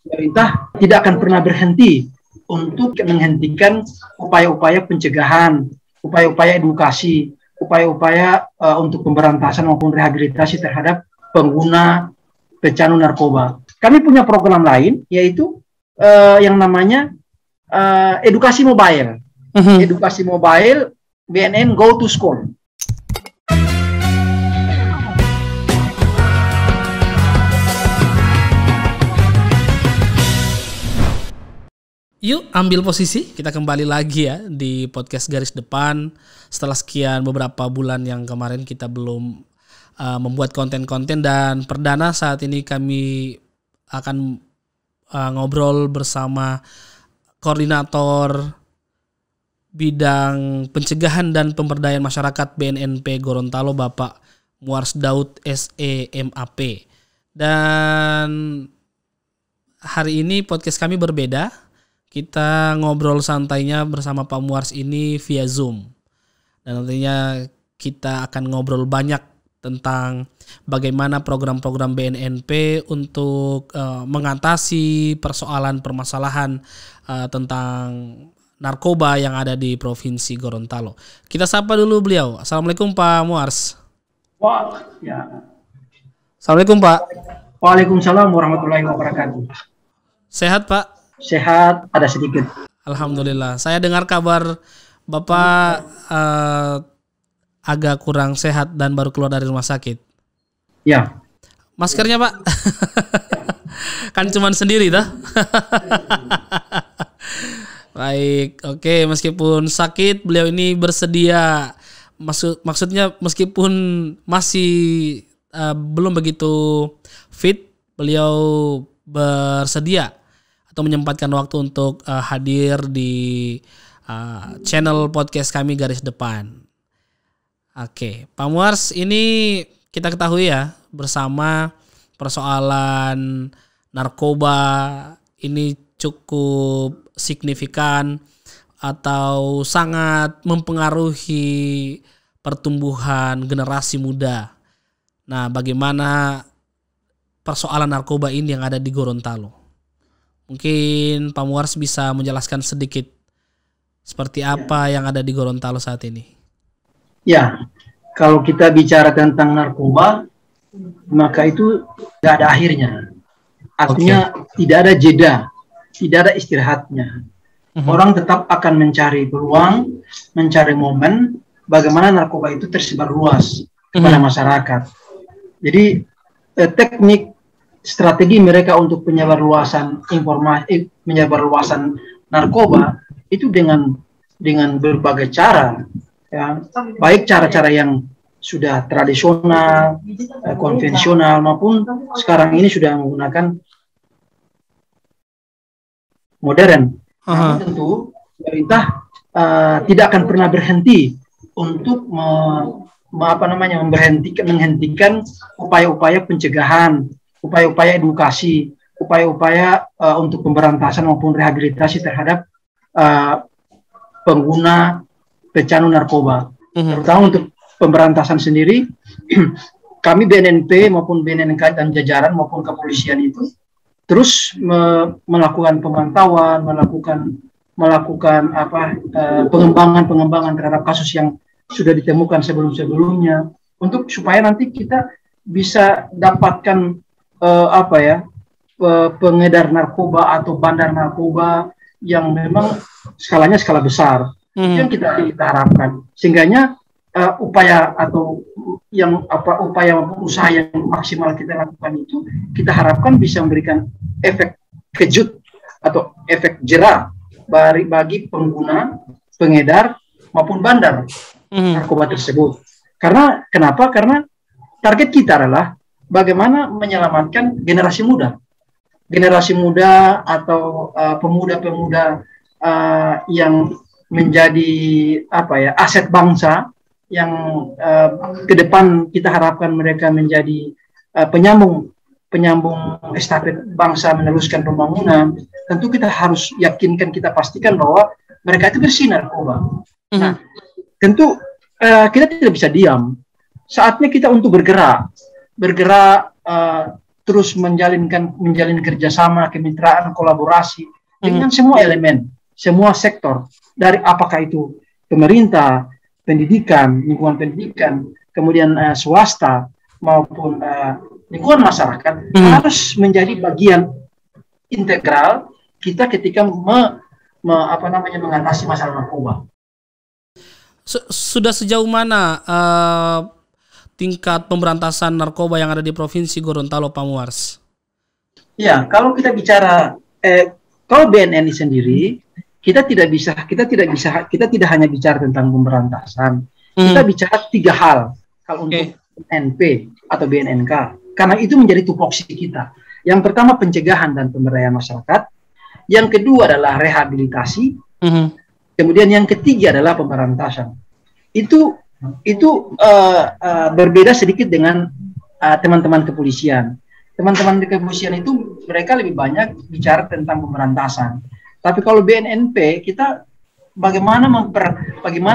pemerintah tidak akan pernah berhenti untuk menghentikan upaya-upaya pencegahan, upaya-upaya edukasi, upaya-upaya untuk pemberantasan maupun rehabilitasi terhadap pengguna pecandu narkoba. Kami punya program lain, yaitu yang namanya edukasi mobile. Edukasi mobile BNN Go to School. Yuk ambil posisi, kita kembali lagi ya di podcast Garis Depan. Setelah sekian beberapa bulan yang kemarin kita belum membuat konten-konten, dan perdana saat ini kami akan ngobrol bersama Koordinator Bidang Pencegahan dan Pemberdayaan Masyarakat BNNP Gorontalo, Bapak Muars Daud SE.MAP. Dan hari ini podcast kami berbeda. Kita ngobrol santainya bersama Pak Muars ini via Zoom. Dan nantinya kita akan ngobrol banyak tentang bagaimana program-program BNNP untuk mengatasi permasalahan tentang narkoba yang ada di Provinsi Gorontalo. Kita sapa dulu beliau. Assalamualaikum Pak Muars. Assalamualaikum Pak. Waalaikumsalam warahmatullahi wabarakatuh. Sehat Pak? Sehat, ada sedikit. Alhamdulillah. Saya dengar kabar Bapak agak kurang sehat dan baru keluar dari rumah sakit. Ya. Maskernya Pak? Kan cuman sendiri dah. Baik, oke. Meskipun sakit, beliau ini bersedia. Maksudnya meskipun masih belum begitu fit, beliau bersedia atau menyempatkan waktu untuk hadir di channel podcast kami Garis Depan. Oke, Pak Muars, ini kita ketahui ya bersama persoalan narkoba ini cukup signifikan atau sangat mempengaruhi pertumbuhan generasi muda. Nah, bagaimana persoalan narkoba ini yang ada di Gorontalo? Mungkin Pak Muars bisa menjelaskan sedikit seperti apa yang ada di Gorontalo saat ini. Ya, kalau kita bicara tentang narkoba, maka itu tidak ada akhirnya. Artinya tidak ada jeda, tidak ada istirahatnya. Orang tetap akan mencari peluang, mencari momen bagaimana narkoba itu tersebar luas kepada masyarakat. Jadi teknik strategi mereka untuk penyebarluasan informasi, penyebarluasan narkoba itu dengan berbagai cara, ya, baik cara-cara yang sudah tradisional, konvensional, maupun sekarang ini sudah menggunakan modern. Namun tentu pemerintah tidak akan pernah berhenti untuk menghentikan upaya-upaya pencegahan, upaya-upaya edukasi, upaya-upaya untuk pemberantasan maupun rehabilitasi terhadap pengguna pecandu narkoba. Terutama untuk pemberantasan sendiri, kami BNNP maupun BNNK dan jajaran maupun kepolisian itu terus melakukan pemantauan, melakukan pengembangan terhadap kasus yang sudah ditemukan sebelum-sebelumnya, untuk supaya nanti kita bisa dapatkan pengedar narkoba atau bandar narkoba yang memang skalanya skala besar. Itu yang kita harapkan. Sehingganya upaya usaha yang maksimal kita lakukan itu kita harapkan bisa memberikan efek kejut atau efek jera bagi pengguna, pengedar maupun bandar narkoba tersebut. Karena kenapa? Karena target kita adalah bagaimana menyelamatkan generasi muda atau pemuda-pemuda yang menjadi aset bangsa, yang ke depan kita harapkan mereka menjadi penyambung estafet bangsa meneruskan pembangunan. Tentu kita harus yakinkan, kita pastikan bahwa mereka itu bersih narkoba. Nah, tentu kita tidak bisa diam. Saatnya kita untuk bergerak terus menjalin kerjasama, kemitraan, kolaborasi dengan semua elemen, semua sektor, dari apakah itu pemerintah, pendidikan, lingkungan pendidikan, kemudian swasta maupun lingkungan masyarakat harus menjadi bagian integral kita ketika mengatasi masalah narkoba. Sudah sejauh mana tingkat pemberantasan narkoba yang ada di Provinsi Gorontalo, Pak Muars? Ya, kalau kita bicara kalau BNN sendiri, kita tidak hanya bicara tentang pemberantasan. Kita bicara 3 hal kalau untuk BNP atau BNNK, karena itu menjadi tupoksi kita. Yang pertama pencegahan dan pemberdayaan masyarakat, yang kedua adalah rehabilitasi, kemudian yang ketiga adalah pemberantasan. Itu berbeda sedikit dengan teman-teman kepolisian. Teman-teman di kepolisian itu mereka lebih banyak bicara tentang pemberantasan. Tapi kalau BNNP kita bagaimana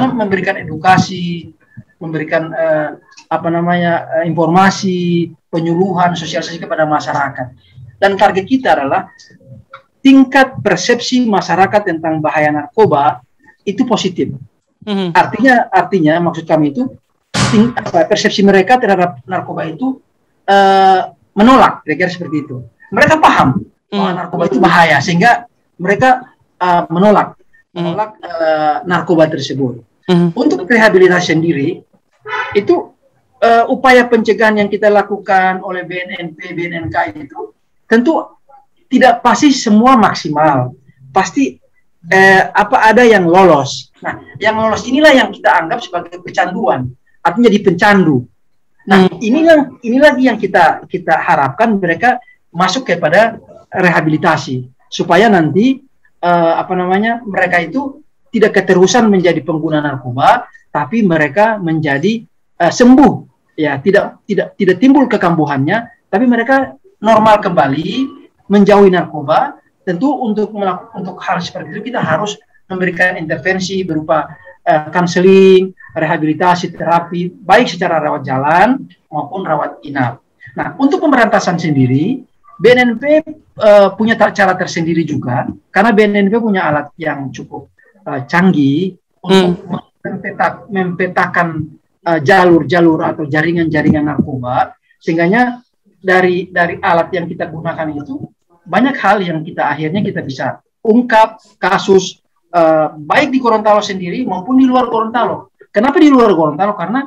memberikan edukasi, memberikan informasi, penyuluhan, sosialisasi kepada masyarakat. Dan target kita adalah tingkat persepsi masyarakat tentang bahaya narkoba itu positif. Artinya maksud kami itu persepsi mereka terhadap narkoba itu menolak, kira-kira seperti itu. Mereka paham bahwa narkoba itu bahaya, sehingga mereka menolak narkoba tersebut. Untuk rehabilitasi sendiri, itu upaya pencegahan yang kita lakukan oleh BNNP, BNNK itu tentu tidak pasti semua maksimal. Pasti ada yang lolos. Nah, yang lolos inilah yang kita anggap sebagai kecanduan, artinya jadi pencandu. Nah, ini lagi yang kita harapkan mereka masuk kepada rehabilitasi supaya nanti mereka itu tidak keterusan menjadi pengguna narkoba, tapi mereka menjadi sembuh, ya, tidak timbul kekambuhannya, tapi mereka normal kembali, menjauhi narkoba. Tentu untuk hal seperti itu kita harus memberikan intervensi berupa counseling, rehabilitasi, terapi, baik secara rawat jalan maupun rawat inap. Nah, untuk pemberantasan sendiri, BNNP punya cara tersendiri juga, karena BNNP punya alat yang cukup canggih untuk mempetakan jalur-jalur atau jaringan-jaringan narkoba, sehingga dari alat yang kita gunakan itu banyak hal yang akhirnya kita bisa ungkap kasus baik di Gorontalo sendiri maupun di luar Gorontalo. Kenapa di luar Gorontalo? Karena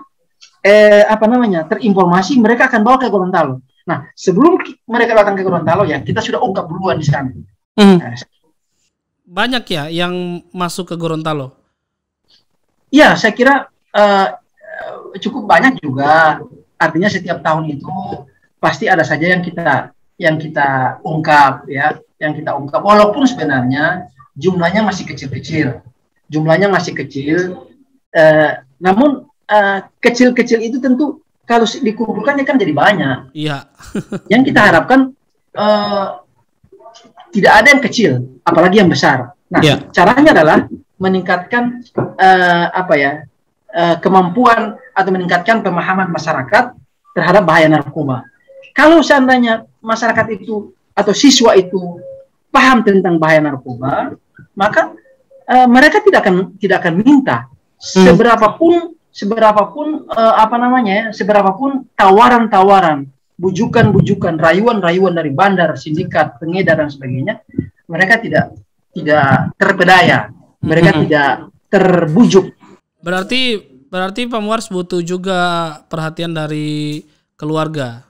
terinformasi mereka akan bawa ke Gorontalo. Nah, sebelum mereka datang ke Gorontalo, ya kita sudah ungkap duluan di sana. Banyak ya yang masuk ke Gorontalo? Ya, saya kira cukup banyak juga. Artinya setiap tahun itu pasti ada saja yang kita ungkap, ya, walaupun sebenarnya jumlahnya masih kecil-kecil, namun kecil-kecil itu tentu kalau dikumpulkannya kan jadi banyak. Iya. Yang kita harapkan tidak ada yang kecil, apalagi yang besar. Nah, caranya adalah meningkatkan kemampuan atau meningkatkan pemahaman masyarakat terhadap bahaya narkoba. Kalau seandainya masyarakat itu atau siswa itu paham tentang bahaya narkoba, maka mereka tidak akan minta seberapapun tawaran-tawaran, bujukan-bujukan, rayuan-rayuan dari bandar, sindikat, pengedar dan sebagainya, mereka tidak terpedaya, mereka tidak terbujuk. Berarti Pak Muars butuh juga perhatian dari keluarga.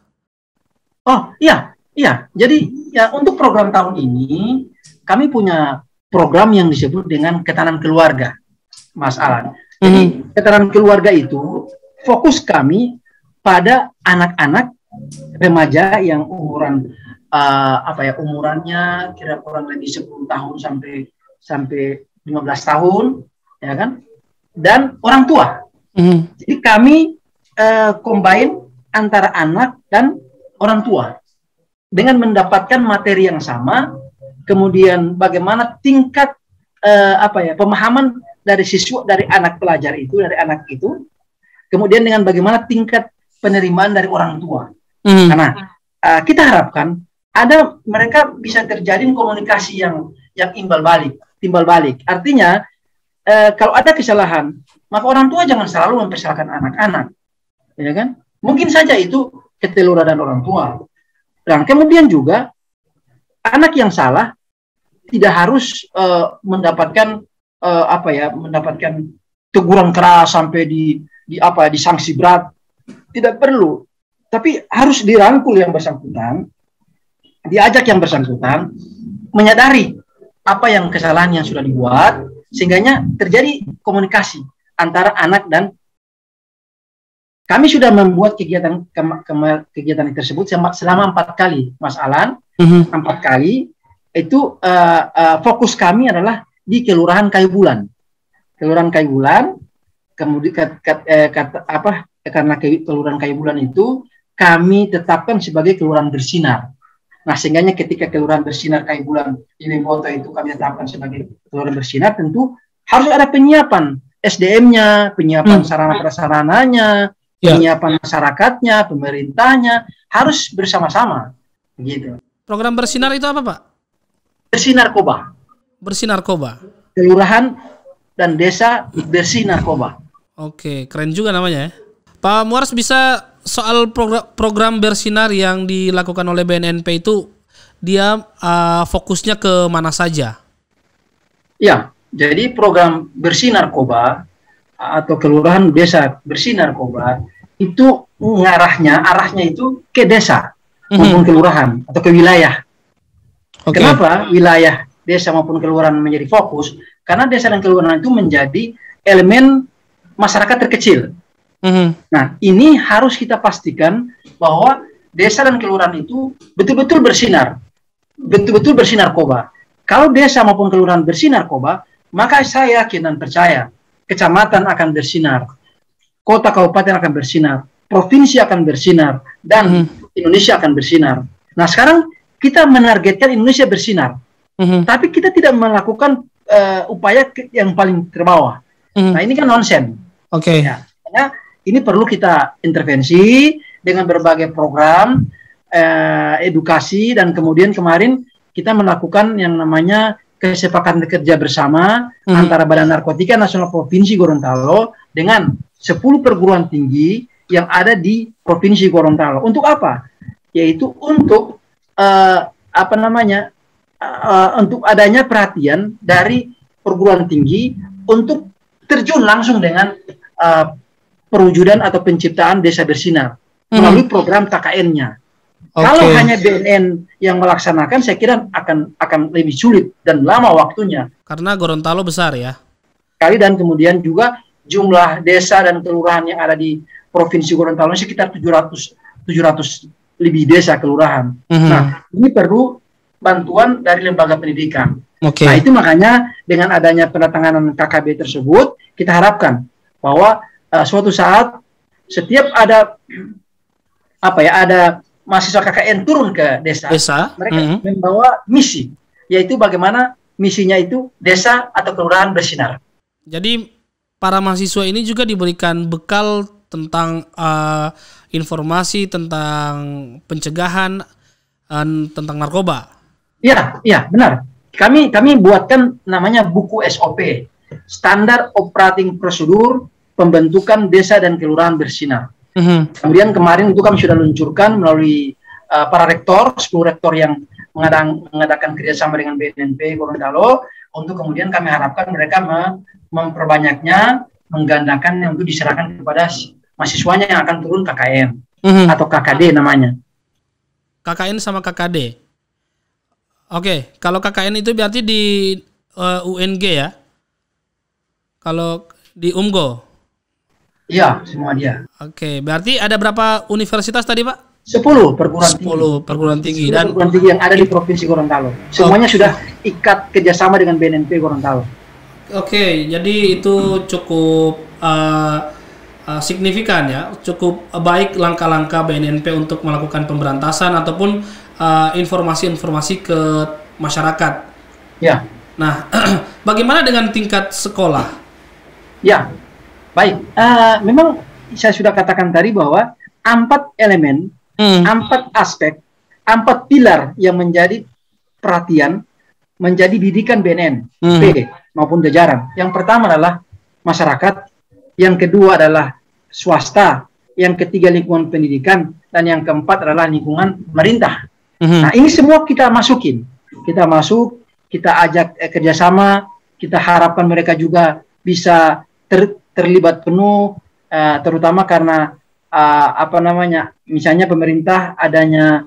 Oh iya. Jadi ya untuk program tahun ini kami punya program yang disebut dengan ketahanan keluarga, Mas Alan. Jadi ketahanan keluarga itu fokus kami pada anak-anak remaja yang umurannya kira kurang lebih 10 tahun sampai 15 tahun, ya kan? Dan orang tua. Jadi kami combine antara anak dan orang tua dengan mendapatkan materi yang sama, kemudian bagaimana tingkat pemahaman dari siswa, dari anak pelajar itu, dari anak itu, kemudian dengan bagaimana tingkat penerimaan dari orang tua. Karena kita harapkan ada mereka bisa terjadi komunikasi yang timbal balik. Artinya kalau ada kesalahan, maka orang tua jangan selalu mempersalahkan anak-anak, ya kan? Mungkin saja itu ketelurahan orang tua. Dan kemudian juga anak yang salah tidak harus mendapatkan mendapatkan teguran keras sampai di sanksi berat. Tidak perlu. Tapi harus dirangkul yang bersangkutan, diajak yang bersangkutan menyadari apa yang kesalahan yang sudah dibuat, sehingga terjadi komunikasi antara anak dan kami sudah membuat kegiatan tersebut selama 4 kali, Mas Alan. 4 kali itu fokus kami adalah di Kelurahan Kayu Bulan. Kelurahan Kayu Bulan, kemudian karena Kelurahan Kayu Bulan itu kami tetapkan sebagai kelurahan bersinar. Nah, sehingga ketika kelurahan bersinar Kayu Bulan ini foto itu kami tetapkan sebagai kelurahan bersinar, tentu harus ada penyiapan SDM-nya, penyiapan sarana prasarananya, penyiapan masyarakatnya, pemerintahnya harus bersama-sama. Begitu. Program bersinar itu apa, Pak? Bersinarkoba. Bersinarkoba. Kelurahan dan desa bersih narkoba. Oke, keren juga namanya ya. Pak Muars, bisa soal program bersinar yang dilakukan oleh BNNP itu dia fokusnya ke mana saja? Ya, jadi program bersih narkoba atau kelurahan desa bersih narkoba itu arahnya itu ke desa maupun kelurahan atau ke wilayah. Okay. Kenapa wilayah desa maupun kelurahan menjadi fokus? Karena desa dan kelurahan itu menjadi elemen masyarakat terkecil. Nah, ini harus kita pastikan bahwa desa dan kelurahan itu betul-betul bersinar, betul-betul bersih narkoba. Kalau desa maupun kelurahan bersih narkoba, maka saya yakin dan percaya kecamatan akan bersinar, kota kabupaten akan bersinar, provinsi akan bersinar, dan Indonesia akan bersinar. Nah, sekarang kita menargetkan Indonesia bersinar, tapi kita tidak melakukan upaya yang paling terbawah. Nah, ini kan nonsen. Oke. Ya, karena ini perlu kita intervensi dengan berbagai program edukasi, dan kemudian kemarin kita melakukan yang namanya kesepakatan kerja bersama antara Badan Narkotika Nasional Provinsi Gorontalo dengan 10 perguruan tinggi yang ada di Provinsi Gorontalo. Untuk apa? Yaitu untuk untuk adanya perhatian dari perguruan tinggi untuk terjun langsung dengan perwujudan atau penciptaan desa bersinar melalui program KKN-nya. Okay. Kalau hanya BNN yang melaksanakan, saya kira akan lebih sulit dan lama waktunya. Karena Gorontalo besar ya. Dan kemudian juga jumlah desa dan kelurahan yang ada di Provinsi Gorontalo sekitar 700 lebih desa kelurahan. Nah, ini perlu bantuan dari lembaga pendidikan. Okay. Nah, itu makanya dengan adanya penandatanganan KKB tersebut, kita harapkan bahwa suatu saat setiap ada mahasiswa KKN turun ke desa. Mereka membawa misi, yaitu bagaimana misinya itu desa atau kelurahan bersinar. Jadi para mahasiswa ini juga diberikan bekal tentang informasi tentang pencegahan tentang narkoba. Iya, benar. Kami buatkan namanya buku SOP, Standar Operating Prosedur Pembentukan Desa dan Kelurahan Bersinar. Kemudian kemarin itu kami sudah luncurkan melalui para rektor, 10 rektor yang mengadakan kerjasama dengan BNNP Gorontalo, untuk kemudian kami harapkan mereka memperbanyaknya, menggandakannya untuk diserahkan kepada mahasiswanya yang akan turun KKN atau KKD namanya. KKN sama KKD. Oke, kalau KKN itu berarti di UNG ya? Kalau di UMGO? Iya, semua dia. Oke, berarti ada berapa universitas tadi, Pak? 10 perguruan tinggi. 10 perguruan tinggi. 10 perguruan tinggi yang ada di Provinsi Gorontalo. Semuanya sudah ikat kerjasama dengan BNNP Gorontalo. Oke, jadi itu cukup signifikan ya, cukup baik langkah-langkah BNNP untuk melakukan pemberantasan ataupun informasi-informasi ke masyarakat. Ya. Nah, bagaimana dengan tingkat sekolah? Ya, baik. Memang saya sudah katakan tadi bahwa 4 elemen, 4 aspek 4 pilar yang menjadi perhatian, menjadi didikan BNN maupun jajaran. Yang pertama adalah masyarakat, yang kedua adalah swasta, yang ketiga lingkungan pendidikan, dan yang keempat adalah lingkungan pemerintah. Nah, ini semua kita masukin. Kita masuk, kita ajak kerjasama, kita harapkan mereka juga bisa terlibat penuh, terutama karena misalnya pemerintah adanya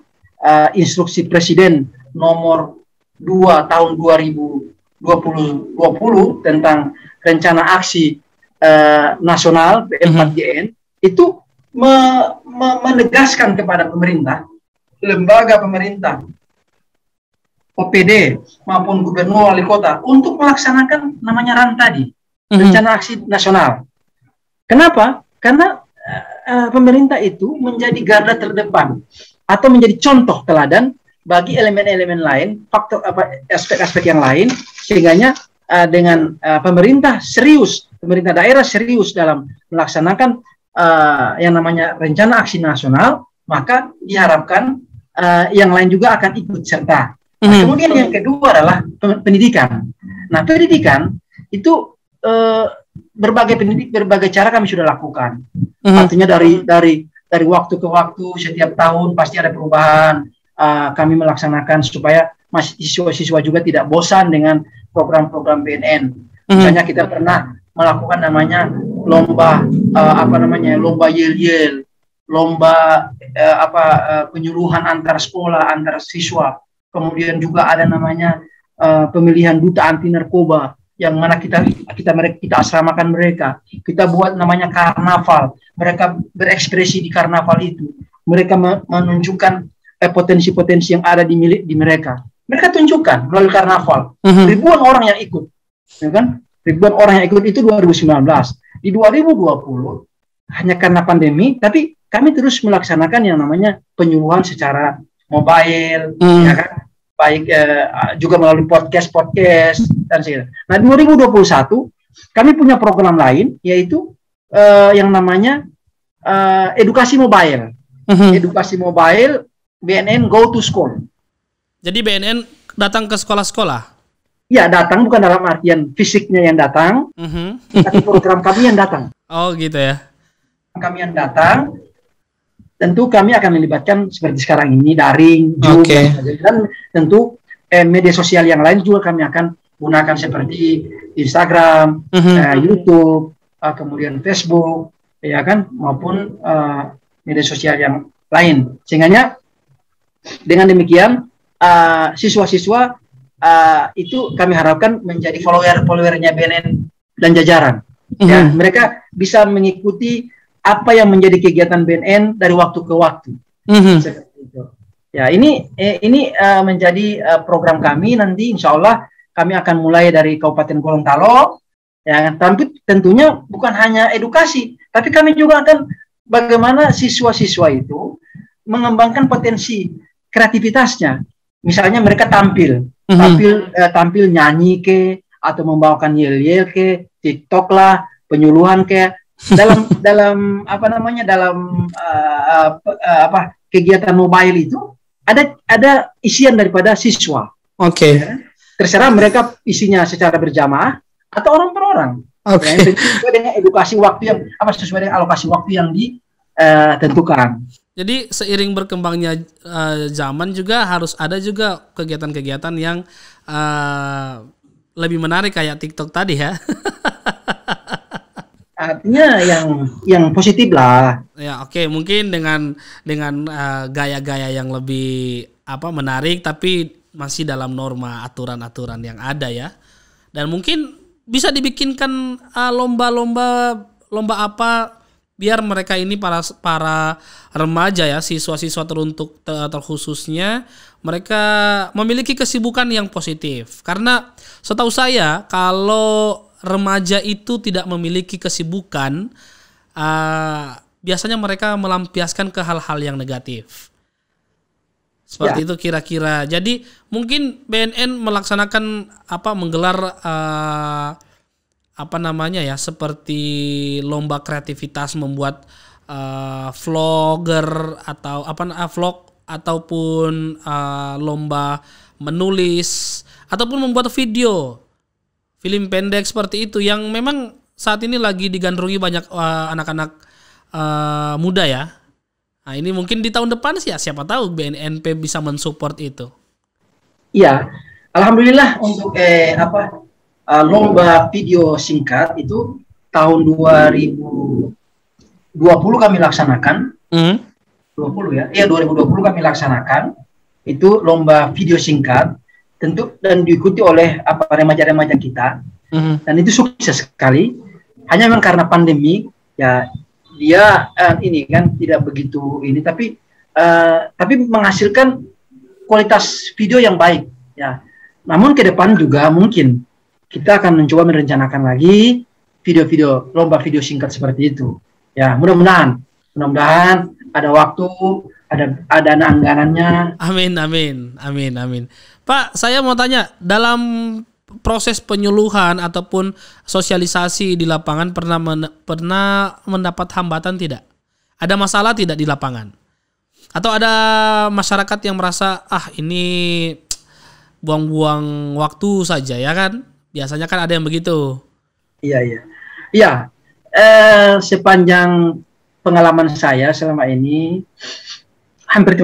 instruksi Presiden nomor 2 tahun 2020 tentang rencana aksi nasional B4GN itu menegaskan kepada pemerintah, lembaga pemerintah, OPD maupun gubernur wali kota untuk melaksanakan namanya RAN tadi, rencana aksi nasional. Kenapa? Karena pemerintah itu menjadi garda terdepan atau menjadi contoh teladan bagi elemen-elemen lain, faktor aspek-aspek yang lain, sehingganya dengan pemerintah daerah serius dalam melaksanakan yang namanya rencana aksi nasional, maka diharapkan yang lain juga akan ikut serta. Nah, kemudian yang kedua adalah pendidikan. Nah, pendidikan itu berbagai cara kami sudah lakukan. Artinya dari waktu ke waktu, setiap tahun pasti ada perubahan. Kami melaksanakan supaya siswa-siswa juga tidak bosan dengan program-program BNN. Misalnya kita pernah melakukan namanya lomba lomba yel-yel, lomba penyuluhan antar sekolah, antar siswa. Kemudian juga ada namanya pemilihan duta anti narkoba, yang mana kita asramakan mereka. Kita buat namanya karnaval. Mereka berekspresi di karnaval itu. Mereka menunjukkan potensi-potensi yang ada di mereka. Mereka tunjukkan melalui karnaval. Ribuan orang yang ikut, ya kan? Ribuan orang yang ikut itu 2019. Di 2020 hanya karena pandemi, tapi kami terus melaksanakan yang namanya penyuluhan secara mobile, ya kan? Baik juga melalui podcast dan sebagainya. Nah, 2021 kami punya program lain, yaitu yang namanya edukasi mobile. Edukasi mobile BNN Go to School. Jadi BNN datang ke sekolah-sekolah? Ya, datang bukan dalam artian fisiknya yang datang, tapi program kami yang datang. Oh gitu ya. Kami yang datang, tentu kami akan melibatkan seperti sekarang ini daring, Zoom, dan tentu media sosial yang lain juga kami akan gunakan seperti Instagram, YouTube, kemudian Facebook, ya kan, maupun media sosial yang lain. Sehingga dengan demikian siswa-siswa itu kami harapkan menjadi followernya BNN dan jajaran. Ya, mereka bisa mengikuti apa yang menjadi kegiatan BNN dari waktu ke waktu. Seperti itu. Ya, ini menjadi program kami nanti. Insya Allah kami akan mulai dari Kabupaten Gorontalo. Ya, tapi tentunya bukan hanya edukasi, tapi kami juga akan bagaimana siswa-siswa itu mengembangkan potensi kreativitasnya. Misalnya mereka tampil nyanyi ke, atau membawakan yel-yel ke, TikTok lah, penyuluhan ke, dalam kegiatan mobile itu ada isian daripada siswa. Ya, terserah mereka isinya secara berjamaah atau orang per orang. Ya, sesuai dengan edukasi waktu yang sesuai dengan alokasi waktu yang ditentukan. Jadi seiring berkembangnya zaman juga harus ada juga kegiatan-kegiatan yang lebih menarik kayak TikTok tadi ya. Artinya yang positif lah. Ya, oke. Mungkin dengan gaya-gaya yang lebih menarik, tapi masih dalam norma aturan-aturan yang ada ya. Dan mungkin bisa dibikinkan lomba apa biar mereka ini para remaja ya, siswa-siswa terkhususnya mereka memiliki kesibukan yang positif. Karena setahu saya kalau remaja itu tidak memiliki kesibukan, biasanya mereka melampiaskan ke hal-hal yang negatif. Seperti itu kira-kira. Jadi mungkin BNN melaksanakan menggelar seperti lomba kreativitas membuat vlogger atau ataupun lomba menulis ataupun membuat video film pendek seperti itu yang memang saat ini lagi digandrungi banyak anak-anak muda ya. Nah, ini mungkin di tahun depan sih ya, siapa tahu BNNP bisa mensupport itu. Iya, alhamdulillah untuk lomba video singkat itu tahun 2020 kami laksanakan. 20 ya. Iya, 2020 kami laksanakan. Itu lomba video singkat tentu dan diikuti oleh remaja-remaja kita. Dan itu sukses sekali. Hanya memang karena pandemi ya dia ini kan tidak begitu ini tapi menghasilkan kualitas video yang baik ya. Namun ke depan juga mungkin kita akan mencoba merencanakan lagi video-video lomba video singkat seperti itu. Ya, mudah-mudahan ada waktu, ada anggarannya. Amin. Pak, saya mau tanya, dalam proses penyuluhan ataupun sosialisasi di lapangan pernah mendapat hambatan tidak? Ada masalah tidak di lapangan? Atau ada masyarakat yang merasa ini buang-buang waktu saja ya kan? Biasanya kan ada yang begitu. Iya. Sepanjang pengalaman saya selama ini hampir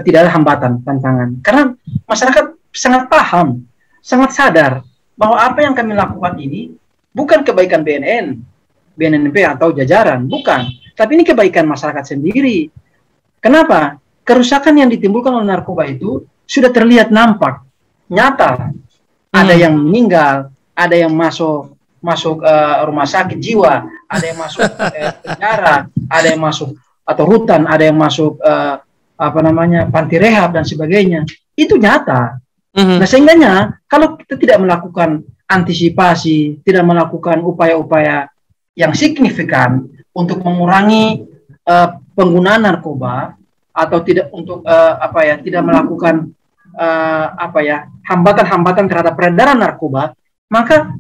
tidak ada hambatan, tantangan. Karena masyarakat sangat paham, sangat sadar bahwa apa yang kami lakukan ini bukan kebaikan BNNP atau jajaran, bukan. Tapi ini kebaikan masyarakat sendiri. Kenapa? Kerusakan yang ditimbulkan oleh narkoba itu sudah terlihat nampak, nyata. Ada yang meninggal, ada yang masuk rumah sakit jiwa, ada yang masuk penjara, ada yang masuk atau rutan, ada yang masuk panti rehab dan sebagainya. Itu nyata. Nah, sehingganya kalau kita tidak melakukan antisipasi, tidak melakukan upaya-upaya yang signifikan untuk mengurangi penggunaan narkoba atau tidak untuk tidak melakukan hambatan-hambatan terhadap peredaran narkoba, maka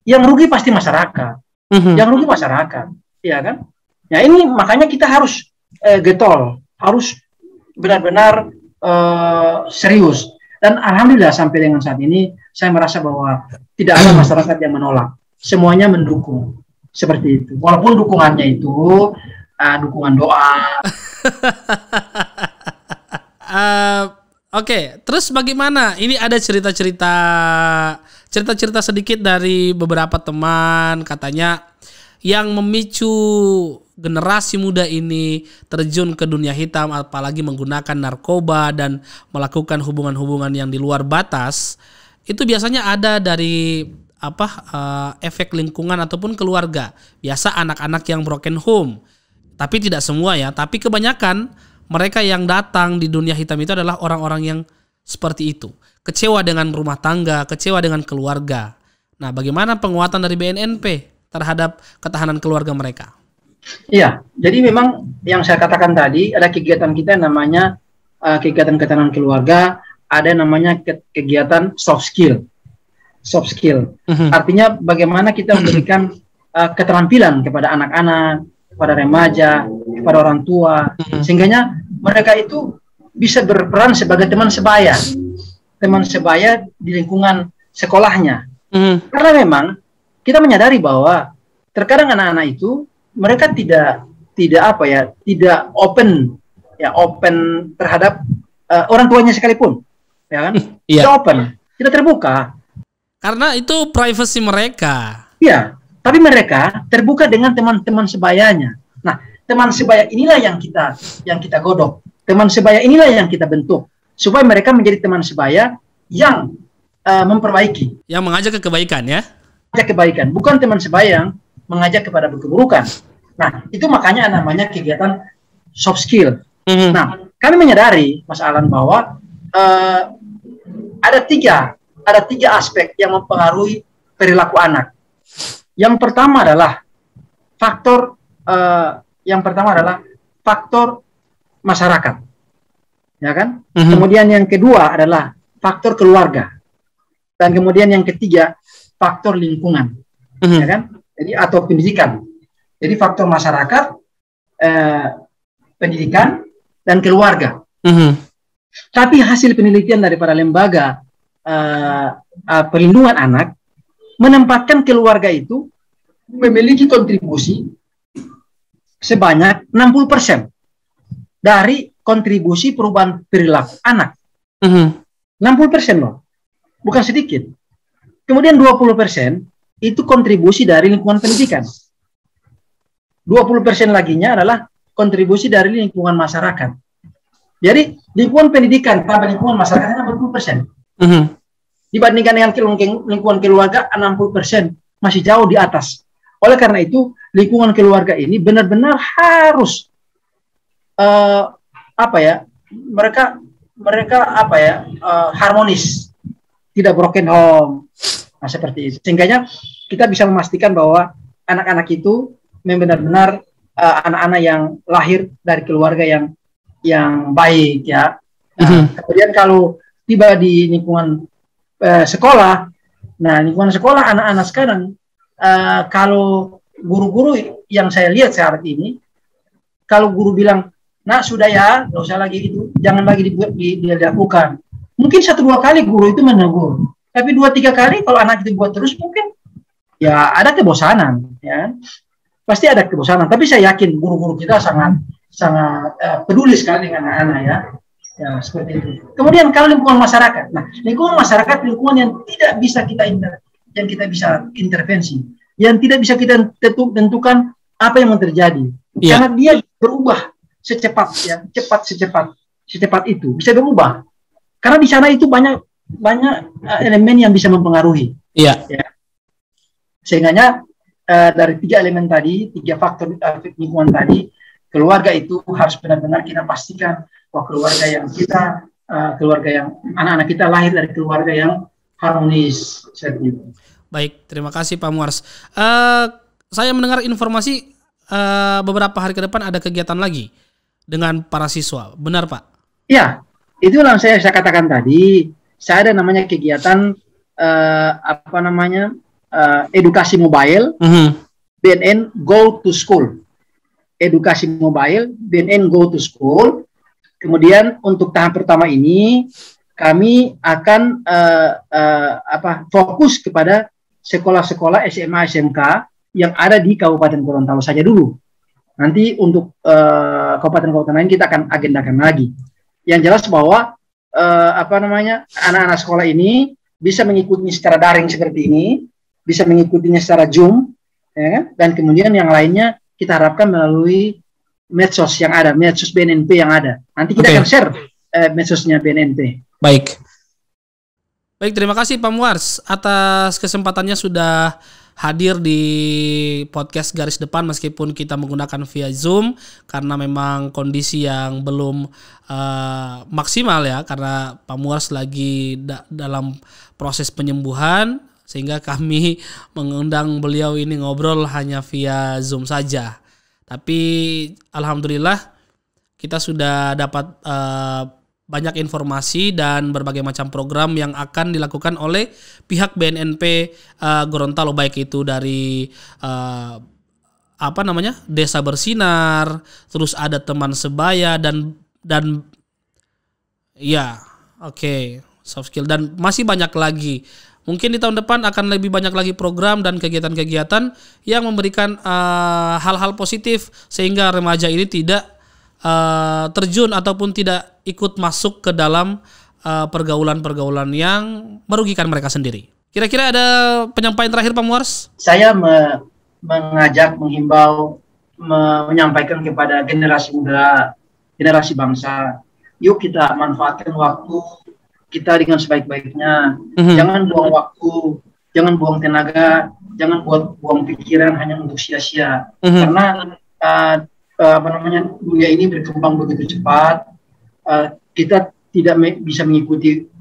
yang rugi pasti masyarakat. Yang rugi masyarakat, ya kan? Nah, ini makanya kita harus getol, harus benar-benar serius. Dan alhamdulillah sampai dengan saat ini saya merasa bahwa tidak ada masyarakat yang menolak, semuanya mendukung seperti itu. Walaupun dukungannya itu dukungan doa. Oke, terus bagaimana? Ini ada cerita-cerita sedikit dari beberapa teman, katanya yang memicu generasi muda ini terjun ke dunia hitam, apalagi menggunakan narkoba dan melakukan hubungan-hubungan yang di luar batas, itu biasanya ada dari efek lingkungan ataupun keluarga. Biasa anak-anak yang broken home. Tapi tidak semua ya, tapi kebanyakan mereka yang datang di dunia hitam itu adalah orang-orang yang seperti itu. Kecewa dengan rumah tangga, kecewa dengan keluarga. Nah, bagaimana penguatan dari BNNP terhadap ketahanan keluarga mereka? Iya, jadi memang yang saya katakan tadi, ada kegiatan kita namanya kegiatan ketahanan keluarga, ada namanya kegiatan soft skill. Artinya bagaimana kita memberikan keterampilan kepada anak-anak, kepada remaja, kepada orang tua, sehingga mereka itu bisa berperan sebagai teman sebaya di lingkungan sekolahnya. Karena memang kita menyadari bahwa terkadang anak-anak itu mereka tidak open terhadap orang tuanya sekalipun, ya kan? Tidak open, tidak terbuka. Karena itu privasi mereka. Iya, tapi mereka terbuka dengan teman-teman sebayanya. Nah, teman sebaya inilah yang kita godok. Teman sebaya inilah yang kita bentuk supaya mereka menjadi teman sebaya yang memperbaiki, yang mengajak ke kebaikan ya. Mengajak kebaikan, bukan teman sebaya yang mengajak kepada keburukan. Nah, itu makanya namanya kegiatan soft skill. Nah, kami menyadari, Mas Alan, bahwa ada tiga aspek yang mempengaruhi perilaku anak. Yang pertama adalah faktor masyarakat, ya kan? Kemudian yang kedua adalah faktor keluarga, dan kemudian yang ketiga faktor lingkungan, ya kan? Jadi atau pendidikan. Jadi faktor masyarakat, pendidikan, dan keluarga. Tapi hasil penelitian daripada lembaga perlindungan anak menempatkan keluarga itu memiliki kontribusi sebanyak 60% dari kontribusi perubahan perilaku anak. 60% loh, bukan sedikit. Kemudian 20% itu kontribusi dari lingkungan pendidikan. 20% laginya adalah kontribusi dari lingkungan masyarakat. Jadi lingkungan pendidikan tambah lingkungan masyarakatnya 60%. Dibandingkan dengan lingkungan keluarga 60% masih jauh di atas. Oleh karena itu lingkungan keluarga ini benar-benar harus mereka harmonis, tidak broken home. Nah, seperti itu. Sehingga kita bisa memastikan bahwa anak-anak itu benar-benar anak-anak yang lahir dari keluarga yang baik ya. Kemudian kalau tiba di lingkungan sekolah, nah lingkungan sekolah anak-anak sekarang kalau guru-guru yang saya lihat saat ini, kalau guru bilang, nah sudah ya, nggak usah lagi itu, jangan lagi dilakukan. Mungkin 1-2 kali guru itu menegur, tapi 2-3 kali kalau anak itu buat terus mungkin ya ada kebosanan, ya pasti ada kebosanan. Tapi saya yakin guru-guru kita sangat peduli sekali dengan anak-anak ya seperti itu. Kemudian kalau lingkungan masyarakat, nah lingkungan masyarakat lingkungan yang tidak bisa kita intervensi, yang tidak bisa kita tentukan apa yang terjadi, karena dia berubah secepat itu bisa berubah, karena di sana itu banyak elemen yang bisa mempengaruhi. Ya. Sehingga dari 3 elemen tadi, 3 faktor lingkungan tadi, keluarga itu harus benar-benar kita pastikan bahwa keluarga yang anak-anak kita lahir dari keluarga yang harmonis. Baik, terima kasih Pak Muars. Saya mendengar informasi beberapa hari ke depan ada kegiatan lagi dengan para siswa, benar Pak? Ya, itu yang saya katakan tadi. Saya ada namanya kegiatan edukasi mobile, BNN Go to School. Edukasi mobile, BNN Go to School. Kemudian untuk tahap pertama ini kami akan fokus kepada sekolah-sekolah SMA SMK yang ada di Kabupaten Gorontalo saja dulu. Nanti untuk kabupaten-kabupaten lain kita akan agendakan lagi. Yang jelas bahwa anak-anak sekolah ini bisa mengikuti secara daring seperti ini, bisa mengikutinya secara Zoom, ya, dan kemudian yang lainnya kita harapkan melalui medsos yang ada, medsos BNNP yang ada. Nanti kita akan share medsosnya BNNP. Baik, terima kasih Pak Muars atas kesempatannya sudah hadir di podcast Garis Depan meskipun kita menggunakan via Zoom karena memang kondisi yang belum maksimal ya, karena Pak Muars lagi dalam proses penyembuhan, sehingga kami mengundang beliau ini ngobrol hanya via Zoom saja. Tapi alhamdulillah kita sudah dapat banyak informasi dan berbagai macam program yang akan dilakukan oleh pihak BNNP Gorontalo, baik itu dari Desa Bersinar, terus ada teman sebaya dan soft skill, dan masih banyak lagi. Mungkin di tahun depan akan lebih banyak lagi program dan kegiatan-kegiatan yang memberikan hal-hal positif sehingga remaja ini tidak terjun ataupun tidak ikut masuk ke dalam pergaulan-pergaulan yang merugikan mereka sendiri. Kira-kira ada penyampaian terakhir Pak Muars? Saya menghimbau, menyampaikan kepada generasi muda, generasi bangsa, yuk kita manfaatkan waktu kita dengan sebaik-baiknya. Jangan buang waktu, jangan buang tenaga, jangan buang pikiran hanya untuk sia-sia. Karena dunia ini berkembang begitu cepat, kita tidak bisa mengikuti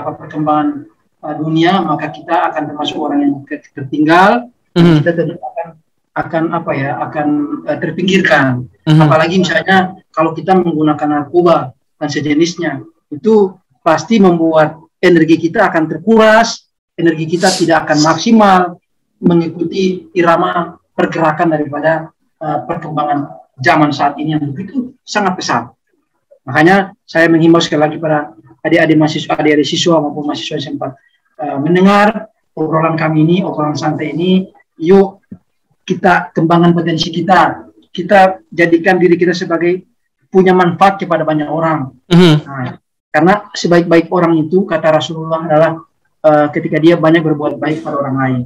perkembangan dunia, maka kita akan termasuk orang yang tertinggal. Kita tentu akan terpinggirkan. Apalagi misalnya kalau kita menggunakan narkoba dan sejenisnya, itu pasti membuat energi kita akan terkuras, energi kita tidak akan maksimal mengikuti irama pergerakan daripada perkembangan zaman saat ini yang begitu sangat pesat. Makanya saya menghimbau sekali lagi pada adik-adik siswa maupun mahasiswa yang sempat mendengar obrolan kami ini, obrolan santai ini. Yuk kita kembangkan potensi kita. Kita jadikan diri kita sebagai punya manfaat kepada banyak orang. Nah, karena sebaik-baik orang itu, kata Rasulullah adalah ketika dia banyak berbuat baik pada orang lain.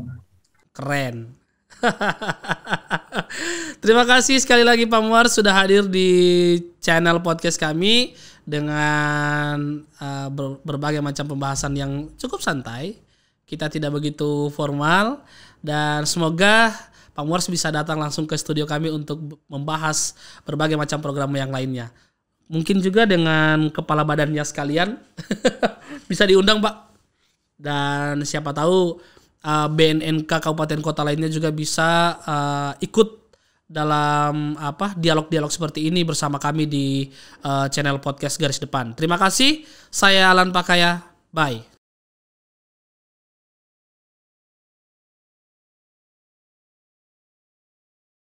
Keren. Terima kasih sekali lagi Pak Muars sudah hadir di channel podcast kami dengan berbagai macam pembahasan yang cukup santai. Kita tidak begitu formal dan semoga Pak Muars bisa datang langsung ke studio kami untuk membahas berbagai macam program yang lainnya. Mungkin juga dengan kepala badannya sekalian bisa diundang Pak. Dan siapa tahu BNNK kabupaten kota lainnya juga bisa ikut dalam dialog-dialog seperti ini bersama kami di channel podcast Garis Depan. Terima kasih. Saya Alan Pakaya. Bye.